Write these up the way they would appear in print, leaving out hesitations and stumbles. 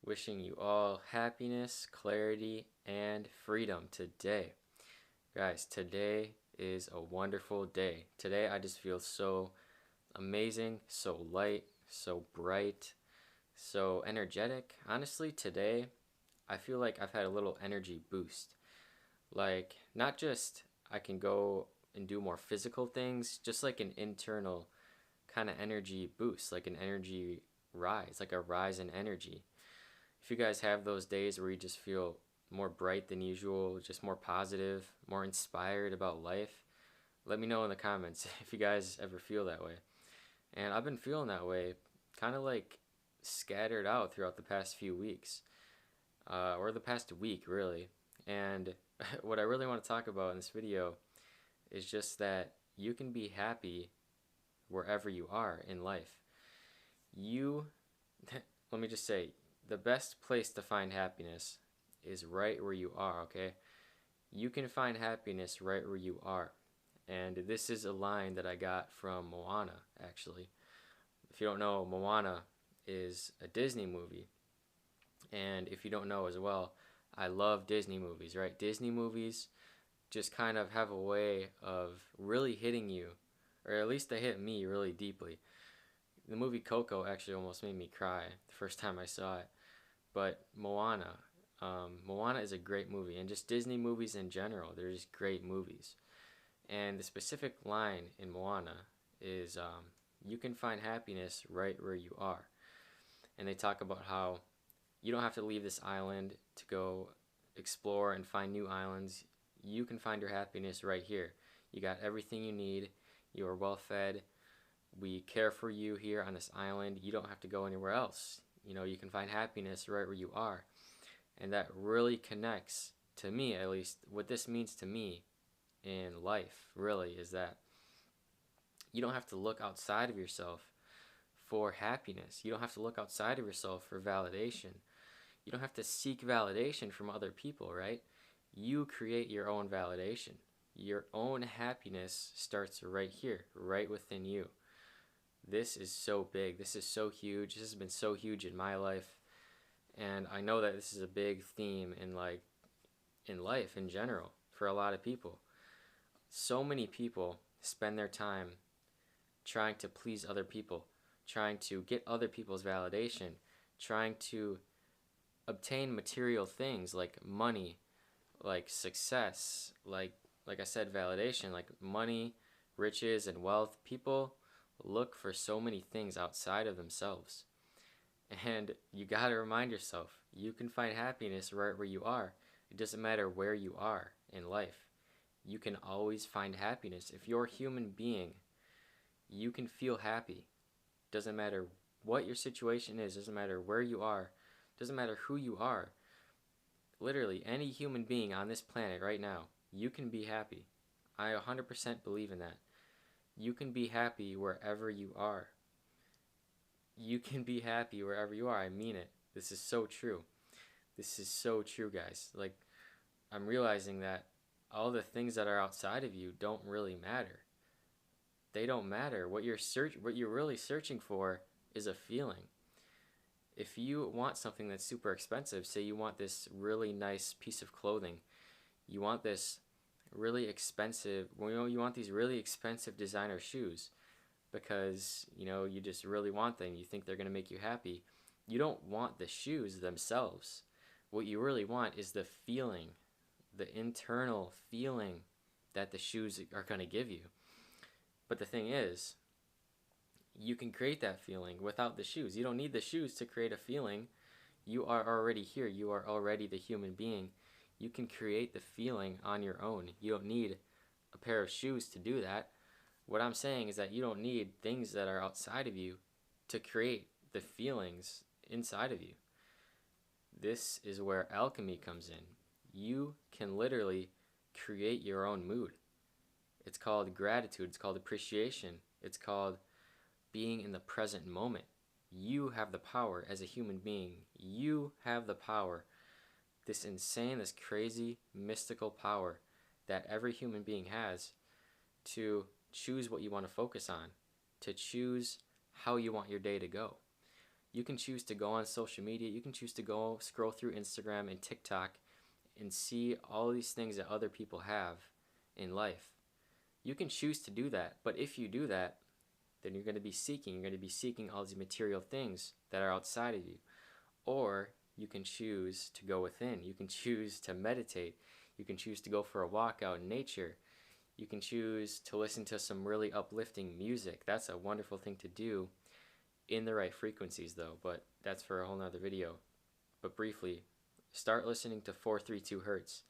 Wishing you all happiness, clarity, and freedom today. Guys, today is a wonderful day. Today I just feel so amazing, so light, so bright, so energetic. Honestly, today I feel like I've had a little energy boost. Like, not just I can go and do more physical things, just like an internal kind of energy boost, like an energy rise, like a rise in energy. If you guys have those days where you just feel more bright than usual, just more positive, more inspired about life, let me know in the comments if you guys ever feel that way. And I've been feeling that way, kind of like scattered out throughout the past few weeks, or the past week, really. And what I really want to talk about in this video is just that you can be happy wherever you are in life. You, let me just say, the best place to find happiness is right where you are, okay? You can find happiness right where you are. And this is a line that I got from Moana, actually. If you don't know, Moana is a Disney movie. And if you don't know as well, I love Disney movies, right? Disney movies just kind of have a way of really hitting you, or at least they hit me really deeply. The movie Coco actually almost made me cry the first time I saw it. But Moana is a great movie, and just Disney movies in general, they're just great movies. And the specific line in Moana is, you can find happiness right where you are. And they talk about how you don't have to leave this island to go explore and find new islands. You can find your happiness right here. You got everything you need. You are well fed. We care for you here on this island. You don't have to go anywhere else. You can find happiness right where you are. And that really connects, to me at least, what this means to me in life, really, is that you don't have to look outside of yourself for happiness. You don't have to look outside of yourself for validation. You don't have to seek validation from other people, right? You create your own validation. Your own happiness starts right here, right within you. This is so big. This is so huge. This has been so huge in my life. And I know that this is a big theme in life in general for a lot of people. So many people spend their time trying to please other people, trying to get other people's validation, trying to obtain material things like money, like success, like I said, validation, like money, riches, and wealth. People look for so many things outside of themselves. And you got to remind yourself, you can find happiness right where you are. It doesn't matter where you are in life. You can always find happiness. If you're a human being, you can feel happy. Doesn't matter what your situation is, doesn't matter where you are, doesn't matter who you are. Literally, any human being on this planet right now, you can be happy. I 100% believe in that. You can be happy wherever you are. You can be happy wherever you are. I mean it. This is so true. This is so true, guys. Like, I'm realizing that all the things that are outside of you don't really matter. They don't matter. What you're really searching for is a feeling. If you want something that's super expensive, say you want this really nice piece of clothing, you want this really expensive, you want these really expensive designer shoes because, you just really want them. You think they're going to make you happy. You don't want the shoes themselves. What you really want is the feeling, the internal feeling that the shoes are going to give you. But the thing is, you can create that feeling without the shoes. You don't need the shoes to create a feeling. You are already here. You are already the human being. You can create the feeling on your own. You don't need a pair of shoes to do that. What I'm saying is that you don't need things that are outside of you to create the feelings inside of you. This is where alchemy comes in. You can literally create your own mood. It's called gratitude. It's called appreciation. It's called being in the present moment. You have the power as a human being. You have the power. This insane, this crazy, mystical power that every human being has to choose what you want to focus on, to choose how you want your day to go. You can choose to go on social media. You can choose to go scroll through Instagram and TikTok and see all these things that other people have in life. You can choose to do that, but if you do that, then you're going to be seeking. You're going to be seeking all these material things that are outside of you. Or you can choose to go within. You can choose to meditate. You can choose to go for a walk out in nature. You can choose to listen to some really uplifting music. That's a wonderful thing to do in the right frequencies though, but that's for a whole nother video. But briefly, start listening to 432 hertz.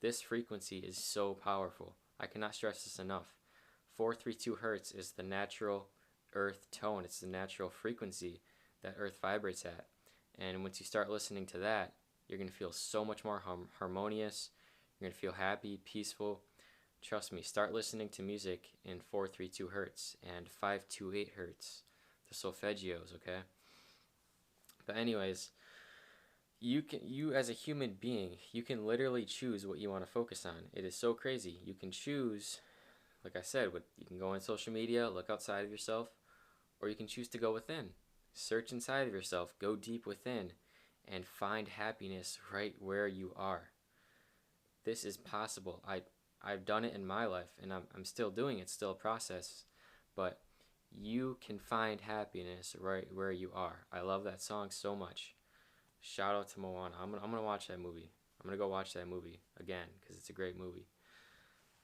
This frequency is so powerful. I cannot stress this enough. 432 hertz is the natural earth tone. It's the natural frequency that earth vibrates at. And once you start listening to that, you're going to feel so much more harmonious. You're going to feel happy, peaceful. Trust me, start listening to music in 432 hertz and 528 hertz, the solfeggios, okay? But anyways, you as a human being, you can literally choose what you want to focus on. It is so crazy. You can choose, like I said, you can go on social media, look outside of yourself, or you can choose to go within. Search inside of yourself, go deep within, and find happiness right where you are. This is possible. I've done it in my life, and I'm still doing it. It's still a process, but you can find happiness right where you are. I love that song so much. Shout out to Moana. I'm gonna watch that movie. I'm gonna go watch that movie again because it's a great movie.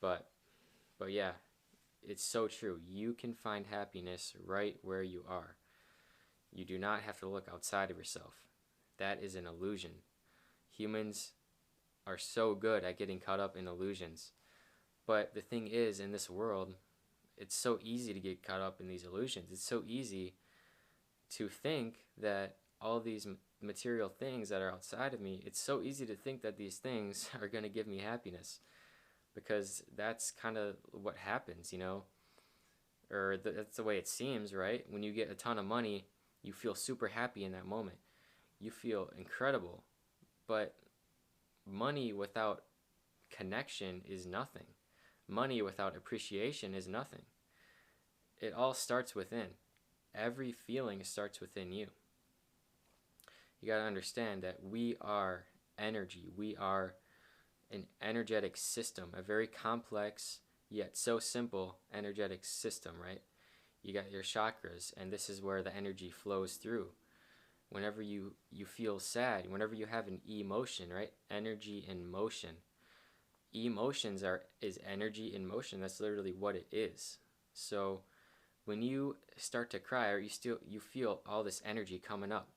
But yeah, it's so true. You can find happiness right where you are. You do not have to look outside of yourself. That is an illusion. Humans are so good at getting caught up in illusions. But the thing is, in this world, it's so easy to get caught up in these illusions. It's so easy to think that all these material things that are outside of me, it's so easy to think that these things are going to give me happiness, because that's kind of what happens, you know, or that's the way it seems, right? When you get a ton of money, you feel super happy in that moment. You feel incredible, but money without connection is nothing. Money without appreciation is nothing. It all starts within. Every feeling starts within you. You got to understand that we are energy. We are an energetic system, a very complex yet so simple energetic system, right? You got your chakras, and this is where the energy flows through. Whenever you feel sad, whenever you have an emotion, right? Energy in motion. Emotions is energy in motion. That's literally what it is. So when you start to cry, or you feel all this energy coming up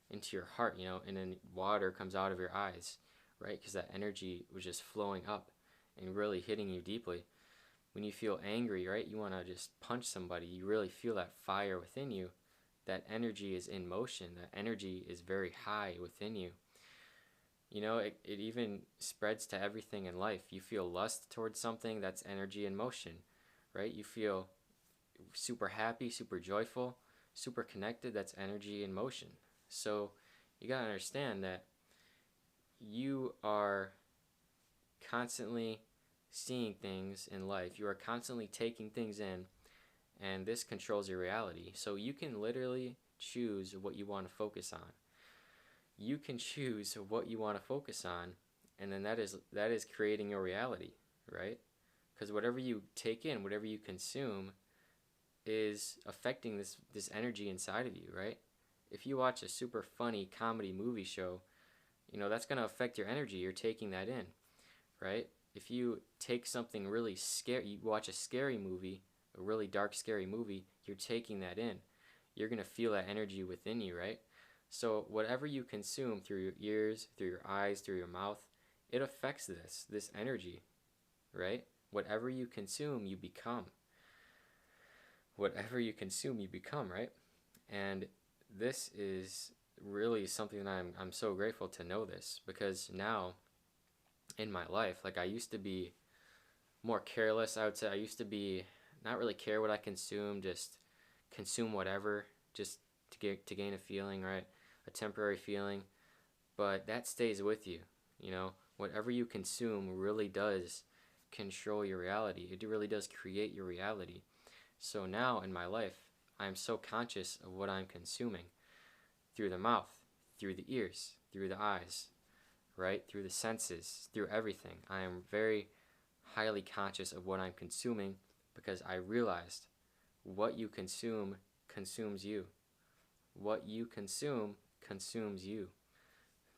into your heart, you know, and then water comes out of your eyes, right? Because that energy was just flowing up and really hitting you deeply. When you feel angry, right, you want to just punch somebody. You really feel that fire within you. That energy is in motion. That energy is very high within you. You know, it even spreads to everything in life. You feel lust towards something, that's energy in motion, right? You feel super happy, super joyful, super connected, that's energy in motion. So you gotta understand that you are constantly seeing things in life. You are constantly taking things in, and this controls your reality. So you can literally choose what you want to focus on. You can choose what you want to focus on, and then that is creating your reality, right? Because whatever you take in, whatever you consume, is affecting this energy inside of you, right? If you watch a super funny comedy movie show, you know, that's going to affect your energy. You're taking that in, right? If you take something really scary, you watch a scary movie, a really dark, scary movie, you're taking that in. You're going to feel that energy within you, right? So whatever you consume through your ears, through your eyes, through your mouth, it affects this energy, right? Whatever you consume, you become. Whatever you consume, you become, right? And this is really something that I'm so grateful to know this, because now in my life, like, I used to be more careless, I would say. I used to be not really care what I consume, just consume whatever, just to gain a feeling, right? A temporary feeling. But that stays with you, you know. Whatever you consume really does control your reality. It really does create your reality. So now in my life, I'm so conscious of what I'm consuming. through the mouth, through the ears, through the eyes, right? Through the senses, through everything. I am very highly conscious of what I'm consuming because I realized what you consume consumes you. What you consume consumes you.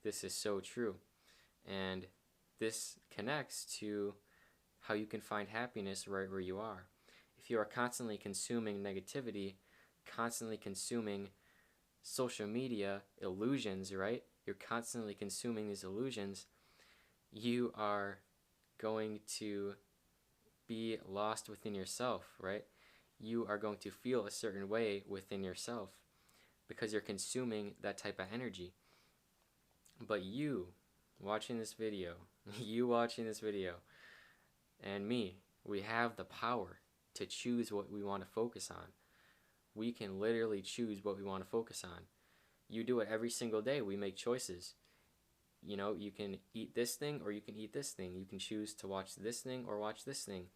This is so true. And this connects to how you can find happiness right where you are. If you are constantly consuming negativity, constantly consuming social media illusions, right? You're constantly consuming these illusions, you are going to be lost within yourself, right? You are going to feel a certain way within yourself because you're consuming that type of energy. But you watching this video, you watching this video, and me, we have the power to choose what we want to focus on. We can literally choose what we want to focus on. You do it every single day. We make choices. You know, you can eat this thing or you can eat this thing. You can choose to watch this thing or watch this thing.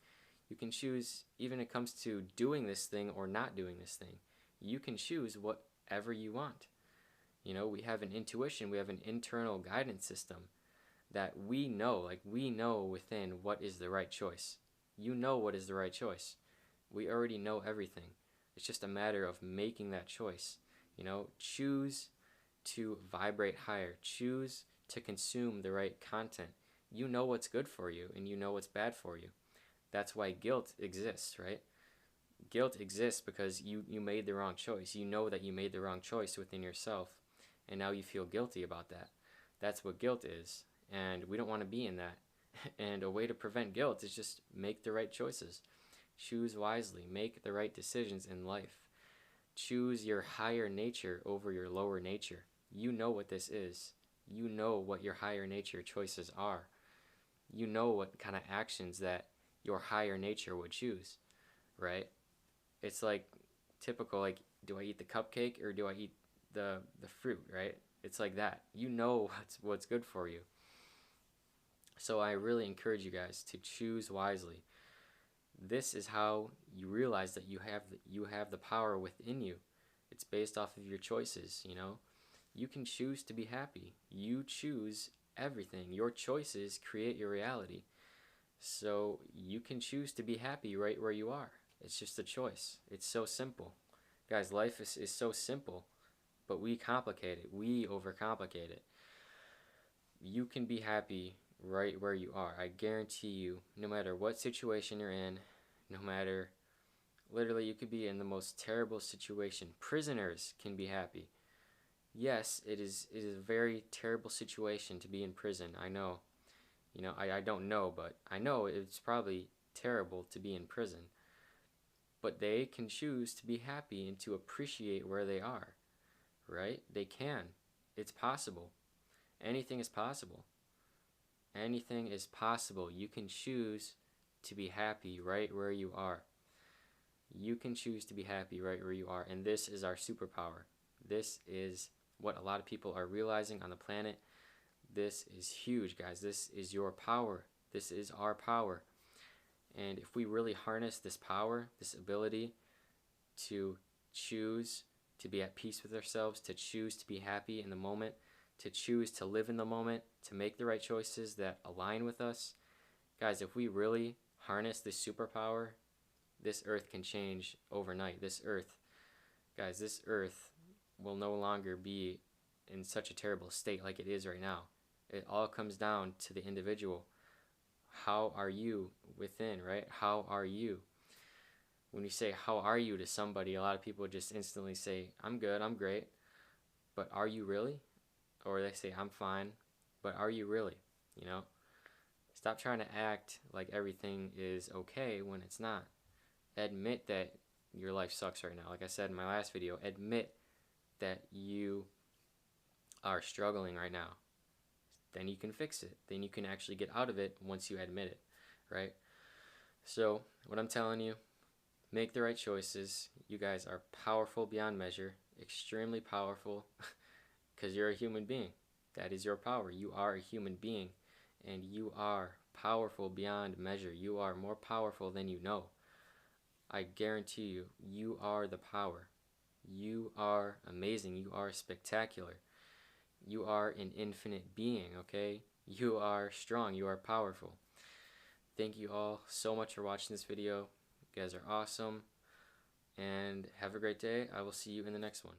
You can choose, even when it comes to doing this thing or not doing this thing. You can choose whatever you want. You know, we have an intuition, we have an internal guidance system that we know, like we know within what is the right choice. You know what is the right choice. We already know everything. It's just a matter of making that choice. You know, choose to vibrate higher. Choose to consume the right content. You know what's good for you and you know what's bad for you. That's why guilt exists, right? Guilt exists because you made the wrong choice. You know that you made the wrong choice within yourself, and now you feel guilty about that. That's what guilt is, and we don't want to be in that. And a way to prevent guilt is just make the right choices. Choose wisely. Make the right decisions in life. Choose your higher nature over your lower nature. You know what this is. You know what your higher nature choices are. You know what kind of actions that your higher nature would choose, right? It's like typical, like, do I eat the cupcake or do I eat the fruit, right? It's like that. You know what's good for you. So I really encourage you guys to choose wisely. This is how you realize that you have the power within you. It's based off of your choices, you know. You can choose to be happy. You choose everything. Your choices create your reality. So you can choose to be happy right where you are. It's just a choice. It's so simple. Guys, life is so simple, but we complicate it. We overcomplicate it. You can be happy right where you are. I guarantee you, no matter what situation you're in, no matter, literally you could be in the most terrible situation. Prisoners can be happy. Yes, it is a very terrible situation to be in prison. I know. You know, I don't know, but I know it's probably terrible to be in prison. But they can choose to be happy and to appreciate where they are, right? They can. It's possible. Anything is possible. Anything is possible. You can choose to be happy right where you are. You can choose to be happy right where you are, and this is our superpower. This is what a lot of people are realizing on the planet. This is huge, guys. This is your power. This is our power. And if we really harness this power, this ability to choose to be at peace with ourselves, to choose to be happy in the moment, to choose to live in the moment, to make the right choices that align with us, guys, if we really harness this superpower, this earth can change overnight. This earth, guys, this earth will no longer be in such a terrible state like it is right now. It all comes down to the individual. How are you within, right? How are you? When you say, how are you to somebody, a lot of people just instantly say, I'm good, I'm great. But are you really? Or they say, I'm fine. But are you really? You know? Stop trying to act like everything is okay when it's not. Admit that your life sucks right now. Like I said in my last video, admit that you are struggling right now. Then you can fix it. Then you can actually get out of it once you admit it, right? So, what I'm telling you, make the right choices. You guys are powerful beyond measure, extremely powerful, because you're a human being. That is your power. You are a human being, and you are powerful beyond measure. You are more powerful than you know. I guarantee you, you are the power. You are amazing. You are spectacular. You are an infinite being, okay? You are strong. You are powerful. Thank you all so much for watching this video. You guys are awesome. And have a great day. I will see you in the next one.